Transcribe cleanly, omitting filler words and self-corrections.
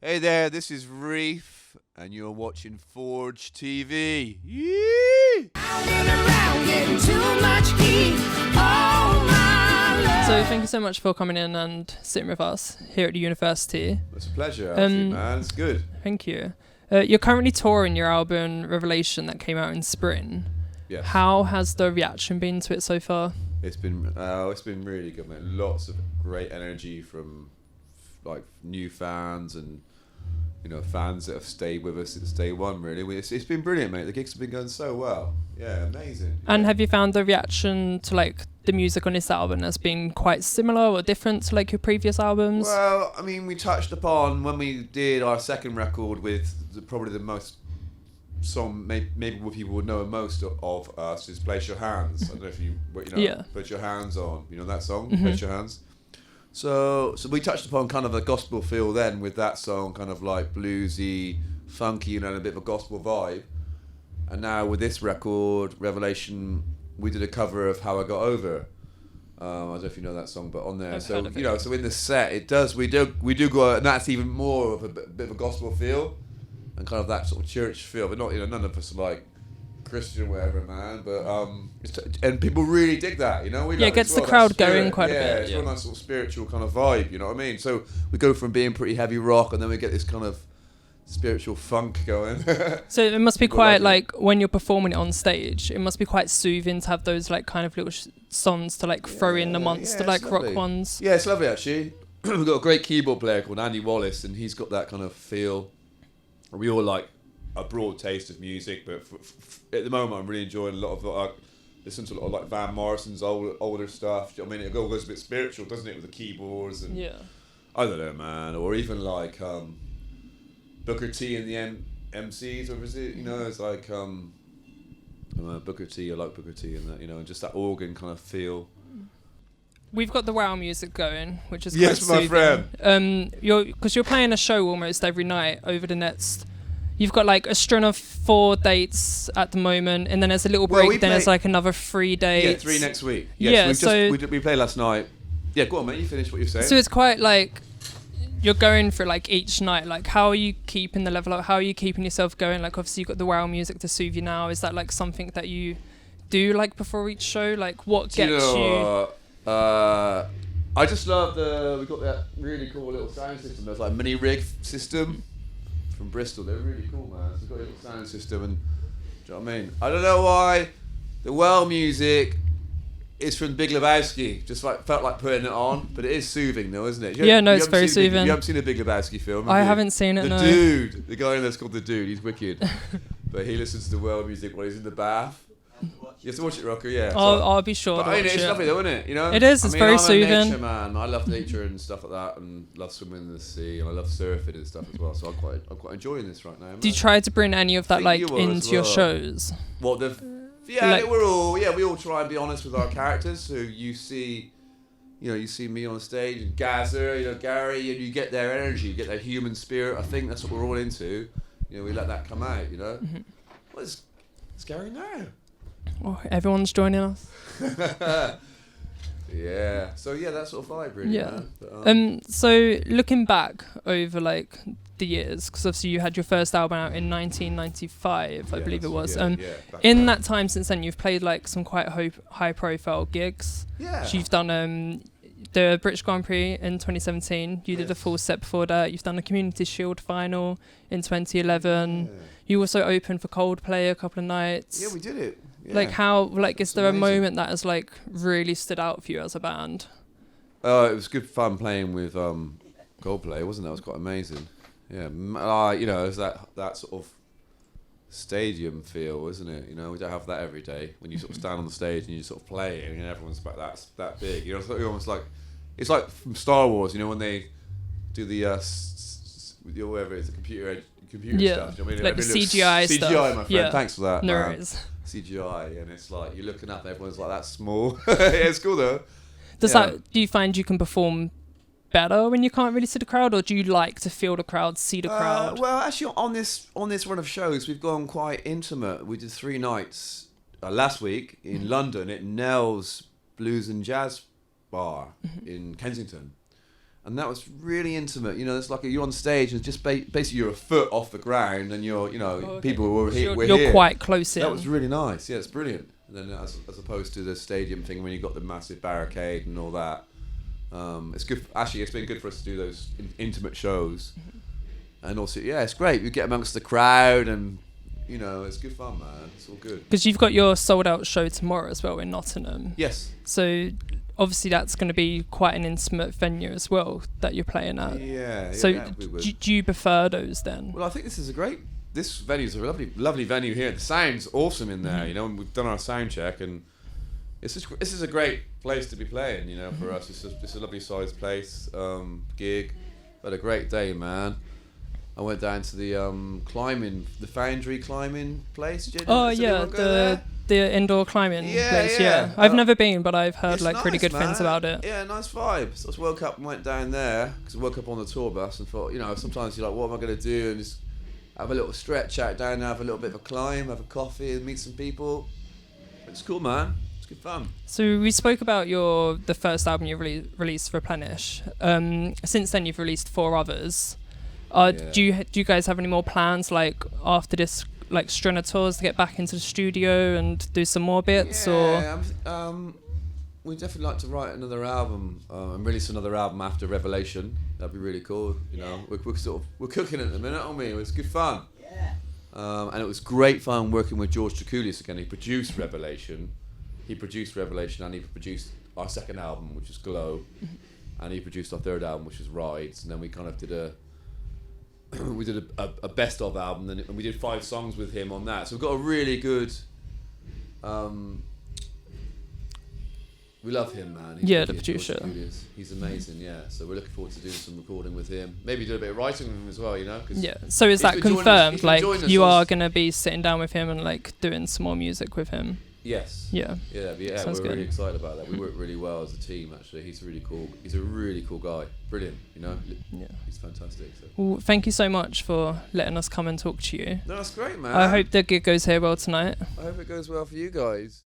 Hey there, this is Reef, and you're watching Forge TV. Yee! So thank you so much for coming in and sitting with us here at the university. It's a pleasure, actually, man. It's good. Thank you. You're currently touring your album Revelation that came out in spring. Yes. How has the reaction been to it so far? It's been really good, man. Lots of great energy from like new fans and fans that have stayed with us since day one. Really, it's been brilliant, mate. The gigs have been going so well. Yeah, amazing. And have you found the reaction to like the music on this album as being quite similar or different to like your previous albums? Well, I mean, we touched upon when we did our second record with probably the most song maybe what people would know most of us is Place Your Hands. I don't know if you yeah. Put Your Hands on, that song, Mm-hmm. Place Your Hands. So we touched upon kind of a gospel feel then with that song, kind of like bluesy, funky, and a bit of a gospel vibe. And now with this record, Revelation, we did a cover of How I Got Over. I don't know if you know that song, but on there. I've So heard of it. so in the set, we do go, and that's even more of a bit of a gospel feel, and kind of that sort of church feel. But not none of us are like Christian or whatever, man. But and people really dig that, We love it gets the crowd going quite a bit. Yeah, it's a nice sort of spiritual kind of vibe. You know what I mean? So we go from being pretty heavy rock, and then we get this kind of spiritual funk going. So it must be People quite like it. like when you're performing it on stage, it must be quite soothing to have those like kind of little songs to like throw in amongst the like rock ones. Yeah, it's lovely actually. We've got a great keyboard player called Andy Wallace, and he's got that kind of feel. We all like a broad taste of music, but at the moment I'm really enjoying a lot of listen to a lot of like Van Morrison's older stuff. Do you know what I mean? It goes a bit spiritual, doesn't it, with the keyboards and I don't know, man. Or even like Booker T and the MCs, or is it? It's like Booker T. I like Booker T and that, and just that organ kind of feel. We've got the wow music going, which is yes, quite my soothing. friend. You're playing a show almost every night over the next. You've got like a string of 4 dates at the moment, and then there's a little break. Then there's like another 3 dates. Yeah, 3 next week. Yes, we played last night. Yeah, go on, mate. You finish what you're saying. So it's quite like you're going for like each night. Like, how are you keeping the level up? How are you keeping yourself going? Like, obviously you've got the wow music to soothe you now. Is that like something that you do like before each show? Like, what gets you? I just love we got that really cool little sound system. There's like mini rig system from Bristol. They're really cool, man. It's got a little sound system, and do you know what I mean? I don't know why the well music is from Big Lebowski. Just like felt like putting it on, but it is soothing, though, isn't it? It's very soothing. You haven't seen a Big Lebowski film? I haven't seen it. The dude, the guy in there's called the dude. He's wicked, but he listens to the well music while he's in the bath. You have to watch it, Rocker. Yeah. I'll be sure. But it's lovely, though, isn't it? It is. It's very soothing. I'm a nature man. I love nature and stuff like that, and love swimming in the sea, and I love surfing and stuff as well. So I'm quite enjoying this right now. Man. Do you try to bring any of that like into your shows? What the? We all try and be honest with our characters. So you see me on stage, and Gazer, Gary, and you get their energy, you get their human spirit. I think that's what we're all into. We let that come out. Mm-hmm. What's Gary now? Oh, everyone's joining us. Yeah. So that sort of vibe, really. Yeah. Man. But, So looking back over like the years, because obviously you had your first album out in 1995, I believe it was. In that time since then, you've played like some quite high-profile gigs. Yeah. So you've done the British Grand Prix in 2017. You did a full set before that. You've done the Community Shield final in 2011. Yeah. You also opened for Coldplay a couple of nights. Yeah, we did it. Yeah. Like how, like, is there amazing. a moment that has like really stood out for you as a band? It was good fun playing with Coldplay, wasn't it? It was quite amazing. Yeah, it was that sort of stadium feel, isn't it? We don't have that every day when you sort of stand on the stage and you sort of play and everyone's about that big. It's almost like it's like from Star Wars. When they do the whatever it's the computer stuff. You know what I mean? Like the CGI stuff. CGI, my friend. Yeah. Thanks for that. No worries. CGI, and it's like you're looking up, everyone's like that small. Yeah, it's cool though. Do you find you can perform better when you can't really see the crowd, or do you like to feel the crowd, see the crowd? Well, actually, on this run of shows, we've gone quite intimate. We did 3 nights last week in London at Nell's Blues and Jazz Bar in Kensington, And that was really intimate. You know, it's like you're on stage and just basically you're a foot off the ground, and you're, you know, okay. people were here. You're quite close in. That was really nice. Yeah, it's brilliant. And then as opposed to the stadium thing when you got the massive barricade and all that, it's good. Actually, it's been good for us to do those intimate shows. And also, yeah, it's great. We get amongst the crowd, and you know, it's good fun, man. It's all good. Because you've got your sold out show tomorrow as well in Nottingham. Yes. So obviously that's going to be quite an intimate venue as well that you're playing at. Yeah. So yeah, do you prefer those then? Well, I think this venue's a lovely venue here. The sound's awesome in there, you know, and we've done our sound check, and this is a great place to be playing, you know, for us. It's a lovely sized place, gig. Had a great day, man. I went down to the the Foundry climbing place. Did the indoor climbing place. Yeah. I've never been, but I've heard like nice, really good things about it. Yeah, nice vibes. So I just woke up and went down there because I woke up on the tour bus and thought, you know, sometimes you're like, what am I going to do? And just have a little stretch out down there, have a little bit of a climb, have a coffee, and meet some people. It's cool, man. It's good fun. So we spoke about the first album you released, Replenish. Since then, you've released 4 others. Do you guys have any more plans, like after this, like string of tours, to get back into the studio and do some more bits? Yeah, we'd definitely like to write another album and release another album after Revelation. That'd be really cool. You know, we're cooking it at the minute, aren't we? It was good fun. Yeah. And it was great fun working with George Trakoulis again. He produced Revelation. And he produced our second album, which is Glow, and he produced our third album, which is Rides. And then we kind of did a best of album, and we did 5 songs with him on that. So we've got a really good. We love him, man. The producer. He's amazing. Yeah. So we're looking forward to doing some recording with him. Maybe do a bit of writing with him as well. You know. Yeah. So is that confirmed? Like you are gonna be sitting down with him and like doing some more music with him? Yes. Yeah. Yeah. We're really excited about that. We work really well as a team. Actually, he's really cool. He's a really cool guy. Brilliant. You know. Yeah. He's fantastic. So. Well, thank you so much for letting us come and talk to you. No, that's great, man. I hope the gig goes here well tonight. I hope it goes well for you guys.